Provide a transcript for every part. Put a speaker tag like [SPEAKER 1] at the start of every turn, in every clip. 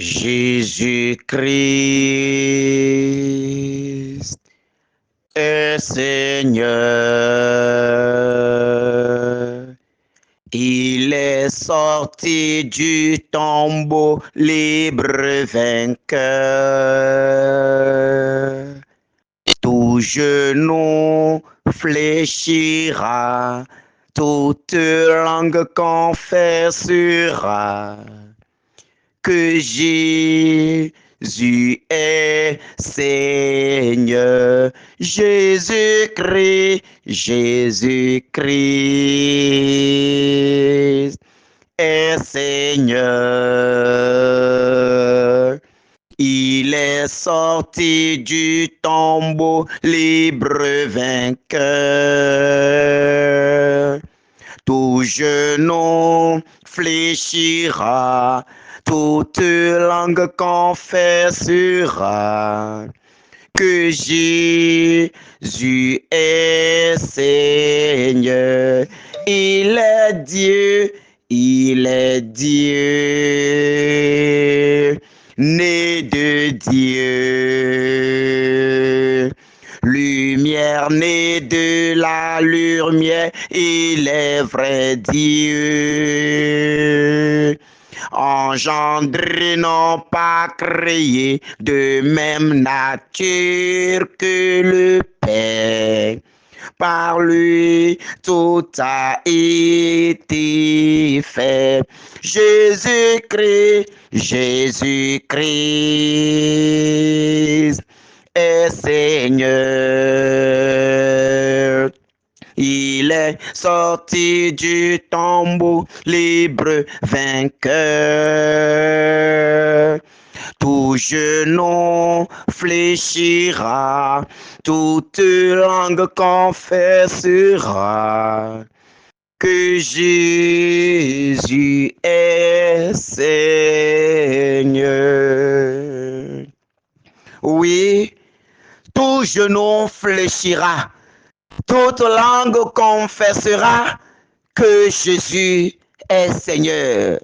[SPEAKER 1] Jésus-Christ est Seigneur. Il est sorti du tombeau libre vainqueur. Tout genou fléchira, toute langue confessera que Jésus est Seigneur. Jésus-Christ, Jésus-Christ est Seigneur. Il est sorti du tombeau libre vainqueur. Tout genou fléchira, toute langue confessera que Jésus est Seigneur. Il est Dieu, il est Dieu, né de Dieu. Lumière née de la lumière, il est vrai Dieu. Engendré, non pas créé, de même nature que le Père. Par lui, tout a été fait. Jésus-Christ, Jésus-Christ est Seigneur. Il est sorti du tombeau libre vainqueur. Tout genou fléchira, toute langue confessera que Jésus est Seigneur. Oui, tout genou fléchira, toute langue confessera que Jésus est Seigneur.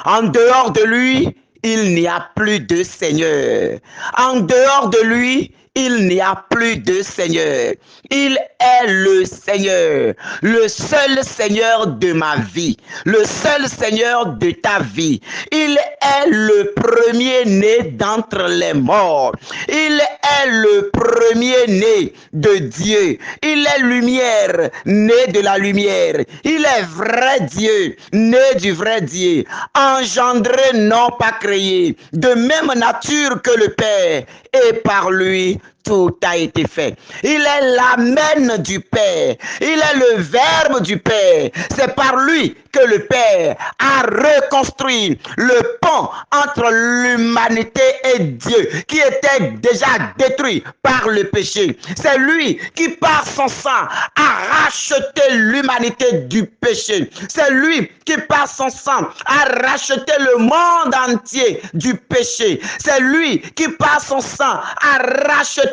[SPEAKER 1] En dehors de lui, il n'y a plus de Seigneur. En dehors de lui, il n'y a plus de Seigneur. Il est le Seigneur, le seul Seigneur de ma vie, le seul Seigneur de ta vie. Il est le premier-né d'entre les morts. Il est le premier-né de Dieu. Il est lumière, né de la lumière. Il est vrai Dieu, né du vrai Dieu. Engendré, non pas créé, de même nature que le Père. Et par lui, tout a été fait. Il est l'amen du Père. Il est le Verbe du Père. C'est par lui que le Père a reconstruit le pont entre l'humanité et Dieu qui était déjà détruit par le péché. C'est lui qui par son sang a racheté l'humanité du péché. C'est lui qui par son sang a racheté le monde entier du péché. C'est lui qui par son sang a racheté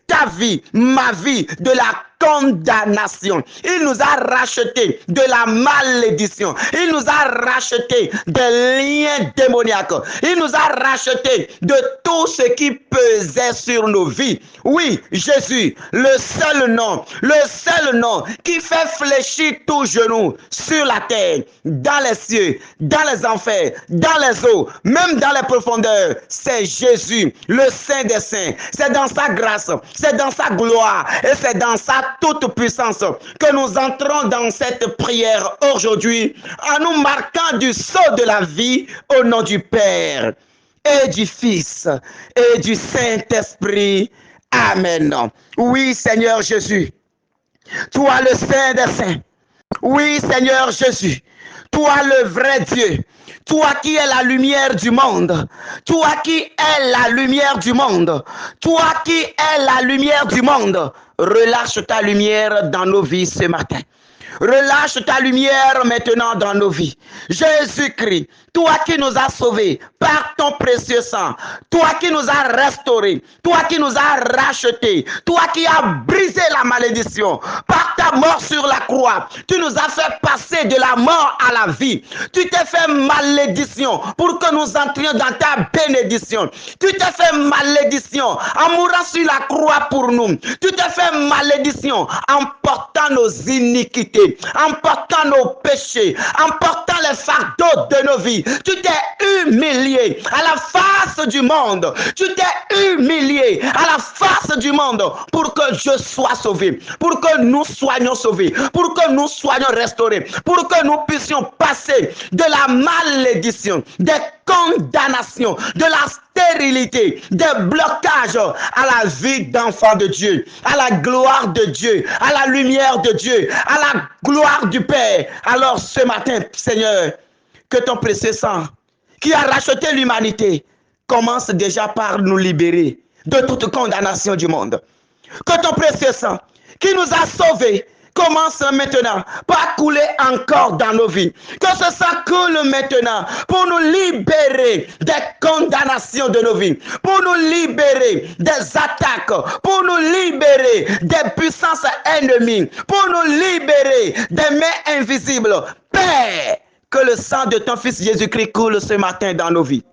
[SPEAKER 1] ta vie, ma vie de la condamnation. Il nous a racheté de la malédiction. Il nous a racheté des liens démoniaques. Il nous a racheté de tout ce qui pesait sur nos vies. Oui, Jésus, le seul nom qui fait fléchir tout genou sur la terre, dans les cieux, dans les enfers, dans les eaux, même dans les profondeurs, c'est Jésus, le Saint des Saints. C'est dans sa grâce, c'est dans sa gloire et c'est dans sa toute puissance que nous entrons dans cette prière aujourd'hui en nous marquant du sceau de la vie au nom du Père et du Fils et du Saint-Esprit. Amen. Oui, Seigneur Jésus, toi le Saint des Saints. Oui, Seigneur Jésus, toi le vrai Dieu. Toi qui es la lumière du monde, toi qui es la lumière du monde, toi qui es la lumière du monde, relâche ta lumière dans nos vies ce matin. Relâche ta lumière maintenant dans nos vies. Jésus-Christ, toi qui nous as sauvés par ton précieux sang, toi qui nous as restaurés, toi qui nous as rachetés, toi qui as brisé la malédiction par ta mort sur la croix. Tu nous as fait passer de la mort à la vie. Tu t'es fait malédiction pour que nous entrions dans ta bénédiction. Tu t'es fait malédiction en mourant sur la croix pour nous. Tu t'es fait malédiction en portant nos iniquités, en portant nos péchés, en portant les fardeaux de nos vies. Tu t'es humilié à la face du monde. Tu t'es humilié à la face du monde pour que je sois sauvé, pour que nous soyons sauvés, pour que nous soyons restaurés, pour que nous puissions passer de la malédiction, des condamnations, de la stérilité, des blocages à la vie d'enfant de Dieu, à la gloire de Dieu, à la lumière de Dieu, à la gloire du Père. Alors ce matin, Seigneur, que ton précieux sang qui a racheté l'humanité commence déjà par nous libérer de toute condamnation du monde. Que ton précieux sang qui nous a sauvés commence maintenant par couler encore dans nos vies. Que ce sang coule maintenant pour nous libérer des condamnations de nos vies, pour nous libérer des attaques, pour nous libérer des puissances ennemies, pour nous libérer des mains invisibles. Père, que le sang de ton Fils Jésus-Christ coule ce matin dans nos vies.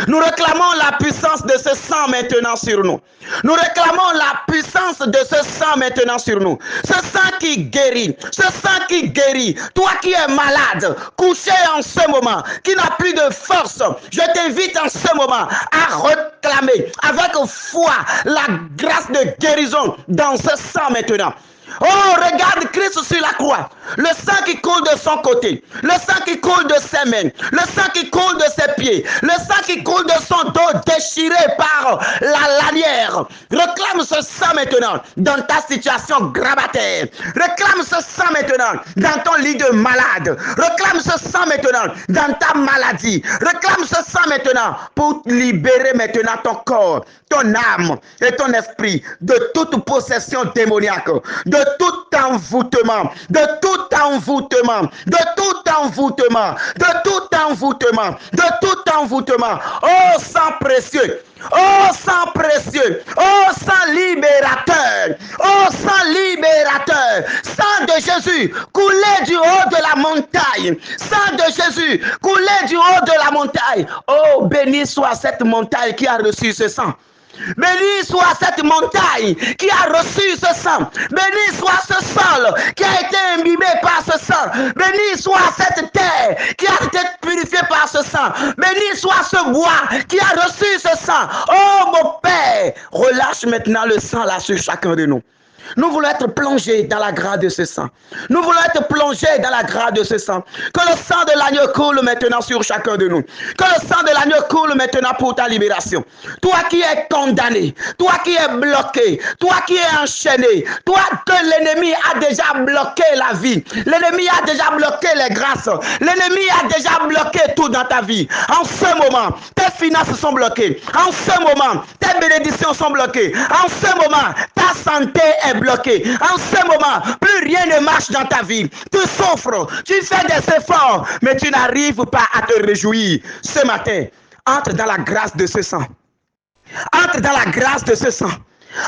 [SPEAKER 1] Nous réclamons la puissance de ce sang maintenant sur nous. Nous réclamons la puissance de ce sang maintenant sur nous. Ce sang qui guérit. Ce sang qui guérit. Toi qui es malade, couché en ce moment, qui n'a plus de force, je t'invite en ce moment à réclamer avec foi la grâce de guérison dans ce sang maintenant. Oh, regarde Christ sur la croix. Le sang qui coule de son côté. Le sang qui coule de ses mains. Le sang qui coule de ses pieds. Le sang qui coule de son dos déchiré par la lanière. Réclame ce sang maintenant dans ta situation grabataire. Réclame ce sang maintenant dans ton lit de malade. Réclame ce sang maintenant dans ta maladie. Réclame ce sang maintenant pour libérer maintenant ton corps, ton âme et ton esprit de toute possession démoniaque, de tout envoûtement, de tout envoûtement, de tout envoûtement, de tout envoûtement, de tout envoûtement. Oh sang précieux, oh sang précieux, oh sang libérateur, oh sang libérateur, sang de Jésus coulé du haut de la montagne, sang de Jésus coulé du haut de la montagne. Oh, béni soit cette montagne qui a reçu ce sang. Béni soit cette montagne qui a reçu ce sang. Béni soit ce sol qui a été imbibé par ce sang. Béni soit cette terre qui a été purifiée par ce sang. Béni soit ce bois qui a reçu ce sang. Oh mon Père, relâche maintenant le sang là sur chacun de nous. Nous voulons être plongés dans la grâce de ce sang. Nous voulons être plongés dans la grâce de ce sang. Que le sang de l'agneau coule maintenant sur chacun de nous. Que le sang de l'agneau coule maintenant pour ta libération. Toi qui es condamné, toi qui es bloqué, toi qui es enchaîné, toi que l'ennemi a déjà bloqué la vie. L'ennemi a déjà bloqué les grâces. L'ennemi a déjà bloqué tout dans ta vie. En ce moment, tes finances sont bloquées. En ce moment, tes bénédictions sont bloquées. En ce moment, ta santé est bloqué. En ce moment, plus rien ne marche dans ta vie. Tu souffres, tu fais des efforts, mais tu n'arrives pas à te réjouir. Ce matin, entre dans la grâce de ce sang. Entre dans la grâce de ce sang.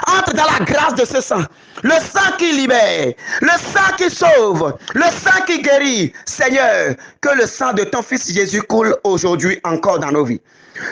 [SPEAKER 1] Entre dans la grâce de ce sang. Le sang qui libère, le sang qui sauve, le sang qui guérit. Seigneur, que le sang de ton Fils Jésus coule aujourd'hui encore dans nos vies.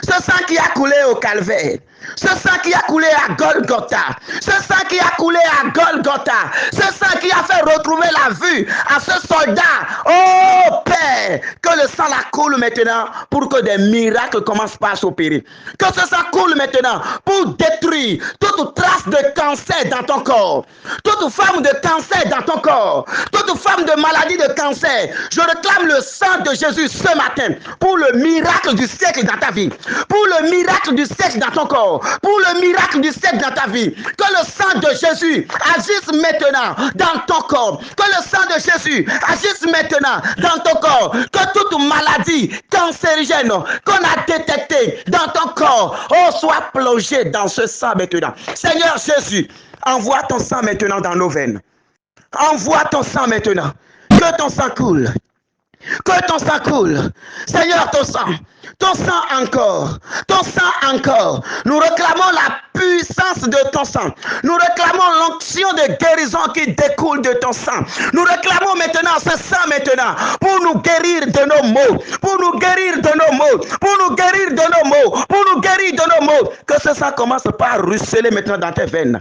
[SPEAKER 1] Ce sang qui a coulé au calvaire, ce sang qui a coulé à Golgotha, ce sang qui a coulé à Golgotha, ce sang qui a fait retrouver la vue à ce soldat. Oh Père, que le sang la coule maintenant pour que des miracles commencent par s'opérer. Que ce sang coule maintenant pour détruire toute trace de cancer dans ton corps, toute forme de cancer dans ton corps, toute forme de maladie de cancer. Je réclame le sang de Jésus ce matin pour le miracle du siècle dans ta vie, pour le miracle du siècle dans ton corps, pour le miracle du siècle dans ta vie. Que le sang de Jésus agisse maintenant dans ton corps. Que le sang de Jésus agisse maintenant dans ton corps. Que toute maladie cancérigène qu'on a détectée dans ton corps, oh, soit plongée dans ce sang maintenant. Seigneur Jésus, envoie ton sang maintenant dans nos veines. Envoie ton sang maintenant. Que ton sang coule. Que ton sang coule. Seigneur, ton sang encore, ton sang encore. Nous réclamons la puissance de ton sang. Nous réclamons l'onction de guérison qui découle de ton sang. Nous réclamons maintenant ce sang maintenant pour nous guérir de nos maux, pour nous guérir de nos maux, pour nous guérir de nos maux, pour nous guérir de nos maux. Que ce sang commence par ruisseler maintenant dans tes veines.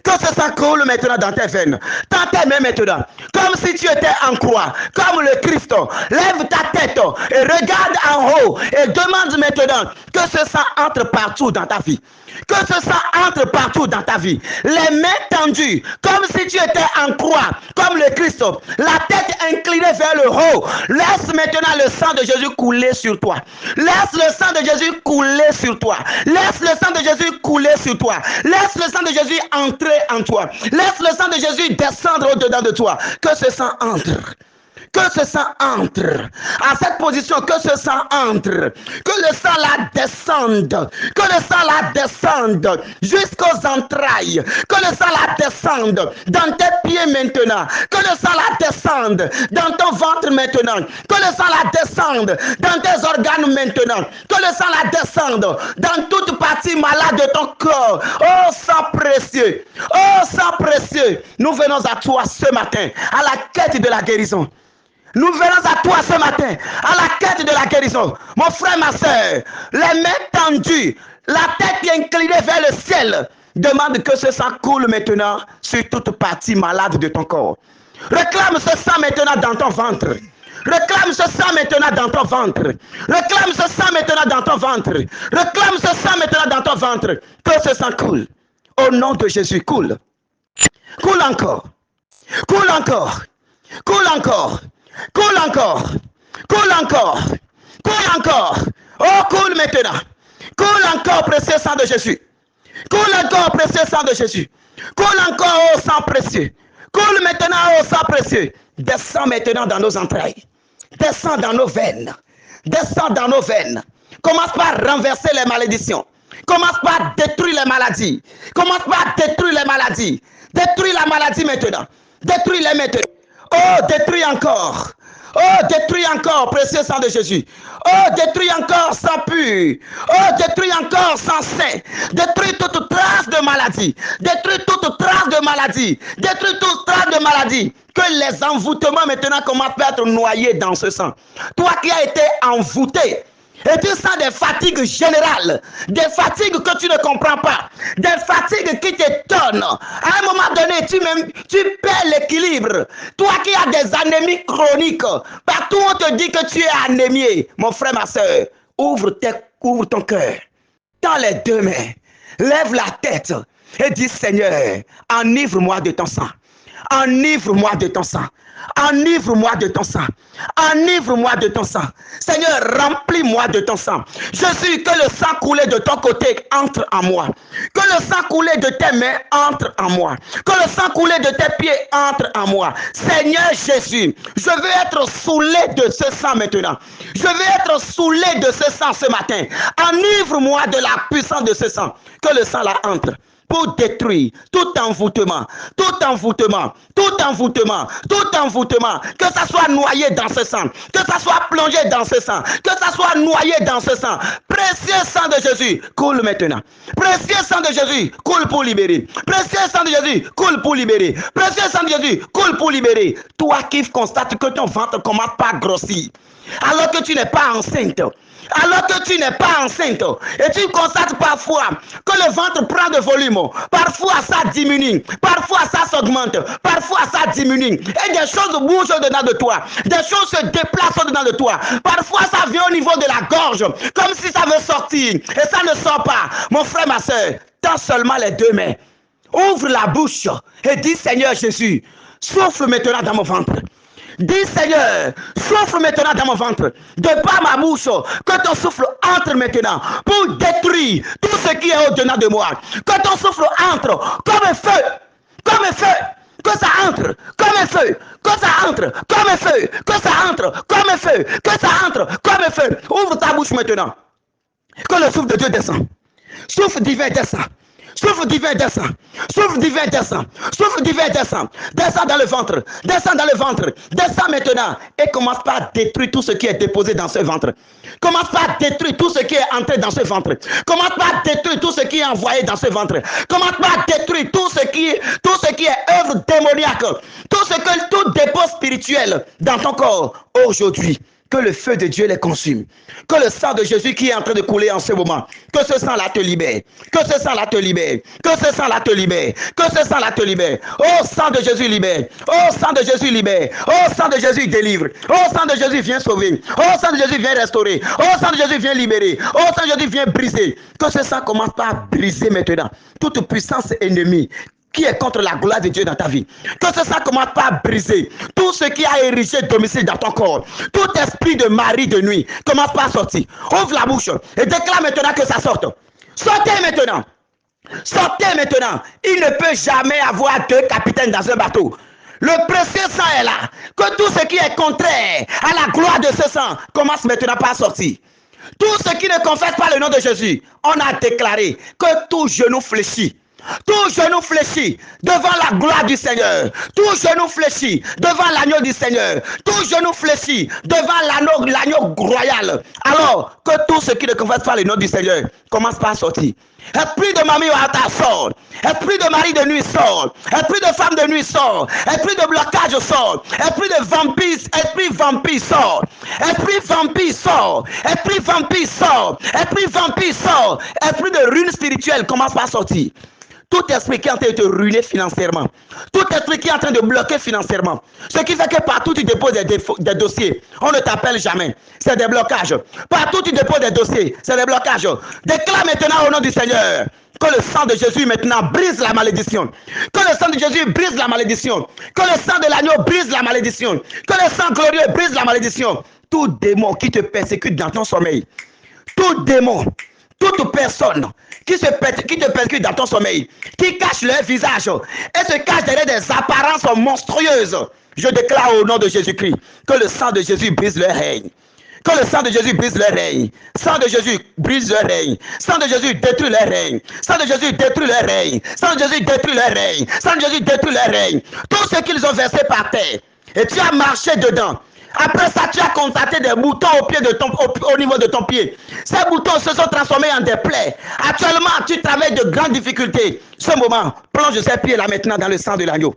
[SPEAKER 1] Que ce sang coule maintenant dans tes veines, dans tes mains maintenant, comme si tu étais en croix, comme le Christ. Lève ta tête et regarde en haut et demande maintenant que ce sang entre partout dans ta vie. Que ce sang entre partout dans ta vie. Les mains tendues, comme si tu étais en croix, comme le Christ. La tête inclinée vers le haut. Laisse maintenant le sang de Jésus couler sur toi. Laisse le sang de Jésus couler sur toi. Laisse le sang de Jésus couler sur toi. Laisse le sang de Jésus entrer en toi. Laisse le sang de Jésus descendre au-dedans de toi. Que ce sang entre. Que ce sang entre à cette position, que ce sang entre, que le sang la descende, que le sang la descende jusqu'aux entrailles, que le sang la descende dans tes pieds maintenant, que le sang la descende dans ton ventre maintenant, que le sang la descende dans tes organes maintenant, que le sang la descende dans toute partie malade de ton corps. Oh sang précieux, oh sang précieux, nous venons à toi ce matin à la quête de la guérison. Nous venons à toi ce matin, à la quête de la guérison. Mon frère, ma soeur, les mains tendues, la tête inclinée vers le ciel. Demande que ce sang coule maintenant sur toute partie malade de ton corps. Réclame ce sang maintenant dans ton ventre. Réclame ce sang maintenant dans ton ventre. Réclame ce sang maintenant dans ton ventre. Réclame ce sang maintenant dans ton ventre. Que ce sang coule. Au nom de Jésus, coule. Coule encore. Coule encore. Coule encore. Coule encore, coule encore, coule encore. Oh, coule maintenant. Coule encore, précieux sang de Jésus. Coule encore, précieux sang de Jésus. Coule encore, oh sang précieux. Coule maintenant, oh sang précieux. Descends maintenant dans nos entrailles. Descends dans nos veines. Descends dans nos veines. Commence par renverser les malédictions. Commence par détruire les maladies. Commence par détruire les maladies. Détruis la maladie maintenant. Détruis-les maintenant. Oh, détruis encore. Oh, détruis encore, précieux sang de Jésus. Oh, détruis encore sang pur. Oh, détruis encore sang saint. Détruis toute trace de maladie. Détruis toute trace de maladie. Détruis toute trace de maladie. Que les envoûtements maintenant commencent à être noyés dans ce sang. Toi qui as été envoûté. Et tu sens des fatigues générales, des fatigues que tu ne comprends pas, des fatigues qui t'étonnent. À un moment donné, tu perds l'équilibre. Toi qui as des anémies chroniques, partout on te dit que tu es anémié. Mon frère, ma soeur, ouvre ton cœur. Dans les deux mains, lève la tête et dis Seigneur, enivre-moi de ton sang. Enivre-moi de ton sang. Enivre-moi de ton sang. Enivre-moi de ton sang. Seigneur, remplis-moi de ton sang. Jésus, que le sang coulé de ton côté entre en moi. Que le sang coulé de tes mains entre en moi. Que le sang coulé de tes pieds entre en moi. Seigneur Jésus, je veux être saoulé de ce sang maintenant. Je veux être saoulé de ce sang ce matin. Enivre-moi de la puissance de ce sang. Que le sang là entre. Pour détruire tout envoûtement, tout envoûtement, tout envoûtement, tout envoûtement, que ça soit noyé dans ce sang, que ça soit plongé dans ce sang, que ça soit noyé dans ce sang. Précieux sang de Jésus, coule maintenant. Précieux sang de Jésus, coule pour libérer. Précieux sang de Jésus, coule pour libérer. Précieux sang de Jésus, coule pour libérer. Toi qui constates que ton ventre commence pas à grossir, alors que tu n'es pas enceinte. Alors que tu n'es pas enceinte et tu constates parfois que le ventre prend de volume, parfois ça diminue, parfois ça s'augmente, parfois ça diminue et des choses bougent au-dedans de toi, des choses se déplacent au-dedans de toi, parfois ça vient au niveau de la gorge comme si ça veut sortir et ça ne sort pas. Mon frère, ma soeur, tends seulement les deux mains, ouvre la bouche et dis Seigneur Jésus, souffle maintenant dans mon ventre. Dis Seigneur, souffle maintenant dans mon ventre, de par ma bouche, que ton souffle entre maintenant pour détruire tout ce qui est au-dedans de moi. Que ton souffle entre comme un feu, comme un feu, que ça entre comme un feu, que ça entre comme un feu, que ça entre comme un feu, que ça entre comme un feu. Ouvre ta bouche maintenant, que le souffle de Dieu descend. Souffle divin descend. Souffle divin, descend. Souffle divin, descend. Souffle divin, descend. Descend dans le ventre. Descend dans le ventre. Descend maintenant. Et commence par détruire tout ce qui est déposé dans ce ventre. Commence par détruire tout ce qui est entré dans ce ventre. Commence par détruire tout ce qui est envoyé dans ce ventre. Commence par détruire tout ce qui est œuvre démoniaque. Tout dépôt spirituel dans ton corps aujourd'hui. Que le feu de Dieu les consume. Que le sang de Jésus qui est en train de couler en ce moment, que ce sang-là te libère. Que ce sang-là te libère. Que ce sang-là te libère. Que ce sang-là te libère. Oh, sang de Jésus libère. Oh, sang de Jésus libère. Oh, sang de Jésus délivre. Oh, sang de Jésus vient sauver. Oh, sang de Jésus vient restaurer. Oh, sang de Jésus vient libérer. Oh, sang de Jésus vient briser. Que ce sang commence par briser maintenant toute puissance ennemie qui est contre la gloire de Dieu dans ta vie. Que ça commence par briser tout ce qui a érigé domicile dans ton corps. Tout esprit de mari de nuit commence par sortir. Ouvre la bouche et déclare maintenant que ça sorte. Sortez maintenant. Sortez maintenant. Il ne peut jamais avoir deux capitaines dans un bateau. Le précieux sang est là. Que tout ce qui est contraire à la gloire de ce sang commence maintenant par sortir. Tout ce qui ne confesse pas le nom de Jésus, on a déclaré que tout genou fléchit. Tout genou fléchit devant la gloire du Seigneur. Tout genou fléchit devant l'agneau du Seigneur. Tout genou fléchit devant l'agneau royal. Alors que tout ce qui ne confesse pas le nom du Seigneur commence par sortir. Esprit de mamie Ouata sort. Esprit de mari de nuit sort. Esprit de femme de nuit sort. Esprit de blocage sort. Esprit de vampire, esprit vampire sort. Esprit vampire sort. Esprit vampire sort. Esprit vampire sort. Esprit de ruine spirituelle commence par sortir. Tout esprit qui est en train de te ruiner financièrement, tout esprit qui est en train de bloquer financièrement, ce qui fait que partout tu déposes des dossiers, on ne t'appelle jamais, c'est des blocages. Partout tu déposes des dossiers, c'est des blocages. Déclare maintenant au nom du Seigneur que le sang de Jésus maintenant brise la malédiction. Que le sang de Jésus brise la malédiction. Que le sang de l'agneau brise la malédiction. Que le sang glorieux brise la malédiction. Tout démon qui te persécute dans ton sommeil, tout démon, toute personne qui te persécute dans ton sommeil, qui cache leur visage et se cache derrière des apparences monstrueuses, je déclare au nom de Jésus-Christ que le sang de Jésus brise leur règne. Que le sang de Jésus brise leur règne. Sang de Jésus brise leur règne. Sang de Jésus détruit leur règne. Sang de Jésus détruit leur règne. Sang de Jésus détruit leur règne. Sang de Jésus détruit leur règne. Tout ce qu'ils ont versé par terre, et tu as marché dedans. Après ça, tu as constaté des boutons au niveau de ton pied. Ces boutons se sont transformés en des plaies. Actuellement, tu travailles de grandes difficultés. Ce moment, plonge ces pieds là maintenant dans le sang de l'agneau.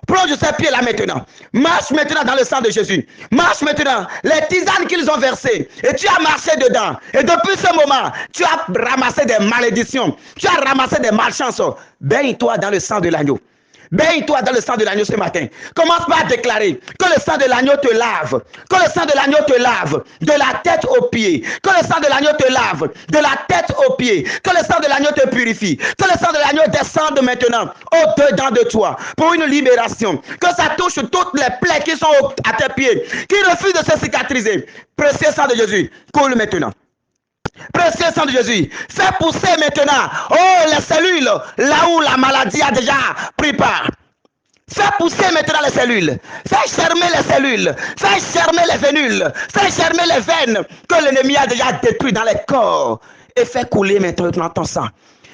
[SPEAKER 1] Plonge ces pieds là maintenant. Marche maintenant dans le sang de Jésus. Marche maintenant. Les tisanes qu'ils ont versées. Et tu as marché dedans. Et depuis ce moment, tu as ramassé des malédictions. Tu as ramassé des malchances. Baigne-toi dans le sang de l'agneau. Baigne-toi dans le sang de l'agneau ce matin. Commence par déclarer que le sang de l'agneau te lave. Que le sang de l'agneau te lave de la tête aux pieds. Que le sang de l'agneau te lave de la tête aux pieds. Que le sang de l'agneau te purifie. Que le sang de l'agneau descende maintenant au-dedans de toi pour une libération. Que ça touche toutes les plaies qui sont à tes pieds, qui refusent de se cicatriser. Précieux sang de Jésus, coule maintenant. Précieux sang de Jésus, fais pousser maintenant, les cellules, là où la maladie a déjà pris part. Fais pousser maintenant les cellules, fais germer les cellules, fais germer les vénules, fais germer les veines que l'ennemi a déjà détruites dans les corps. Et fais couler maintenant ton sang.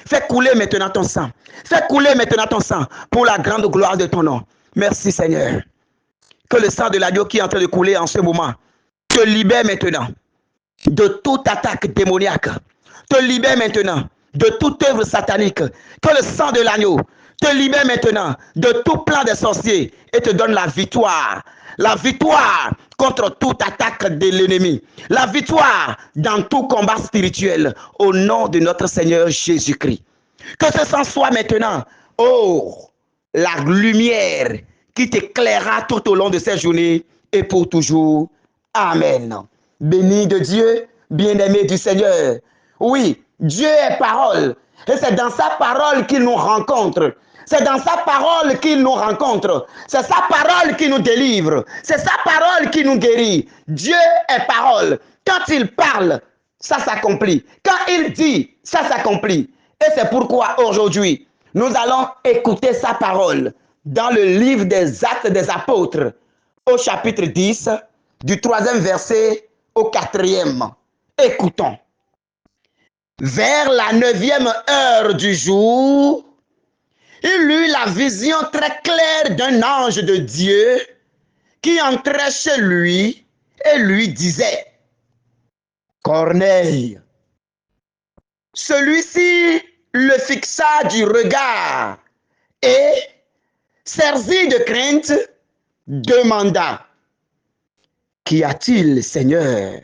[SPEAKER 1] Fais couler maintenant ton sang. Fais couler maintenant ton sang pour la grande gloire de ton nom. Merci Seigneur. Que le sang de l'agneau qui est en train de couler en ce moment te libère maintenant de toute attaque démoniaque, te libère maintenant de toute œuvre satanique. Que le sang de l'agneau te libère maintenant de tout plan des sorciers et te donne la victoire. La victoire contre toute attaque de l'ennemi. La victoire dans tout combat spirituel au nom de notre Seigneur Jésus-Christ. Que ce sang soit maintenant, la lumière qui t'éclairera tout au long de cette journée et pour toujours. Amen. Béni de Dieu, bien-aimé du Seigneur. Oui, Dieu est parole. Et c'est dans sa parole qu'il nous rencontre. C'est dans sa parole qu'il nous rencontre. C'est sa parole qui nous délivre. C'est sa parole qui nous guérit. Dieu est parole. Quand il parle, ça s'accomplit. Quand il dit, ça s'accomplit. Et c'est pourquoi aujourd'hui, nous allons écouter sa parole dans le livre des Actes des Apôtres, au chapitre 10, du 3e verset au 4e. Écoutons. Vers la 9e heure du jour, il eut la vision très claire d'un ange de Dieu qui entrait chez lui et lui disait, Corneille. Celui-ci le fixa du regard et, saisi de crainte, demanda, Qu'y a-t-il, Seigneur?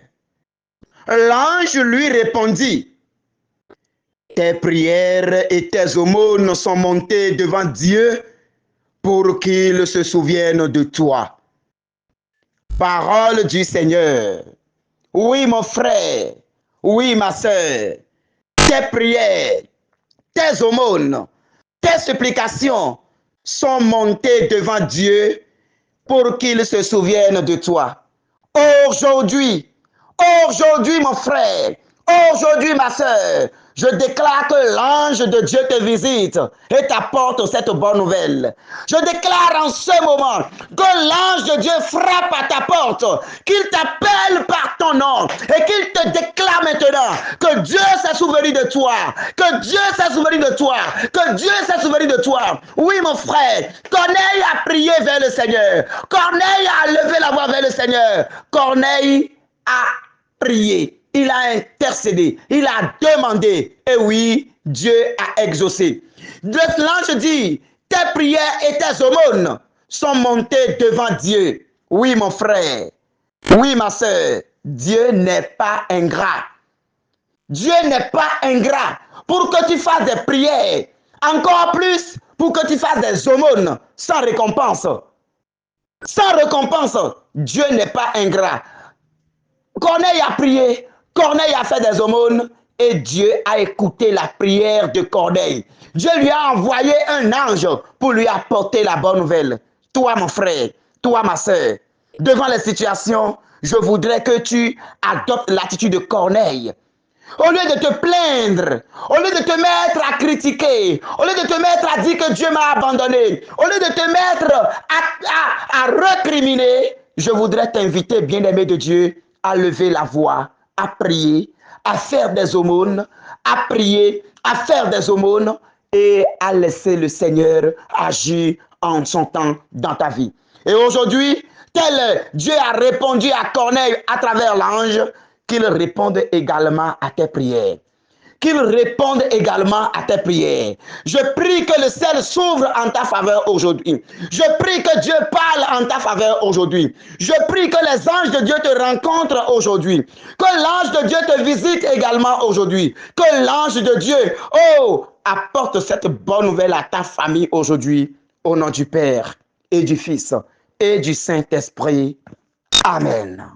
[SPEAKER 1] L'ange lui répondit, Tes prières et tes aumônes sont montées devant Dieu pour qu'il se souvienne de toi. Parole du Seigneur. Oui, mon frère, oui, ma soeur, tes prières, tes aumônes, tes supplications sont montées devant Dieu pour qu'il se souvienne de toi. Aujourd'hui, mon frère, aujourd'hui, ma soeur, je déclare que l'ange de Dieu te visite et t'apporte cette bonne nouvelle. Je déclare en ce moment que l'ange de Dieu frappe à ta porte, qu'il t'appelle par ton nom et qu'il te déclare maintenant que Dieu s'est souvenu de toi, que Dieu s'est souvenu de toi, que Dieu s'est souvenu de toi. Oui, mon frère, Corneille a prié vers le Seigneur. Corneille a levé la voix vers le Seigneur. Corneille a prié. Il a intercédé, il a demandé, et oui, Dieu a exaucé. L'ange dit, tes prières et tes aumônes sont montées devant Dieu. Oui, mon frère, oui, ma soeur, Dieu n'est pas ingrat. Dieu n'est pas ingrat pour que tu fasses des prières, encore plus pour que tu fasses des aumônes sans récompense. Sans récompense, Dieu n'est pas ingrat. Corneille a prié, Corneille a fait des aumônes et Dieu a écouté la prière de Corneille. Dieu lui a envoyé un ange pour lui apporter la bonne nouvelle. Toi, mon frère, toi, ma soeur, devant les situations, je voudrais que tu adoptes l'attitude de Corneille. Au lieu de te plaindre, au lieu de te mettre à critiquer, au lieu de te mettre à dire que Dieu m'a abandonné, au lieu de te mettre à recriminer, je voudrais t'inviter, bien-aimé de Dieu, à lever la voix, à prier, à faire des aumônes, à prier, à faire des aumônes et à laisser le Seigneur agir en son temps dans ta vie. Et aujourd'hui, tel Dieu a répondu à Corneille à travers l'ange, qu'il réponde également à tes prières. Qu'il réponde également à tes prières. Je prie que le ciel s'ouvre en ta faveur aujourd'hui. Je prie que Dieu parle en ta faveur aujourd'hui. Je prie que les anges de Dieu te rencontrent aujourd'hui. Que l'ange de Dieu te visite également aujourd'hui. Que l'ange de Dieu, apporte cette bonne nouvelle à ta famille aujourd'hui. Au nom du Père et du Fils et du Saint-Esprit. Amen.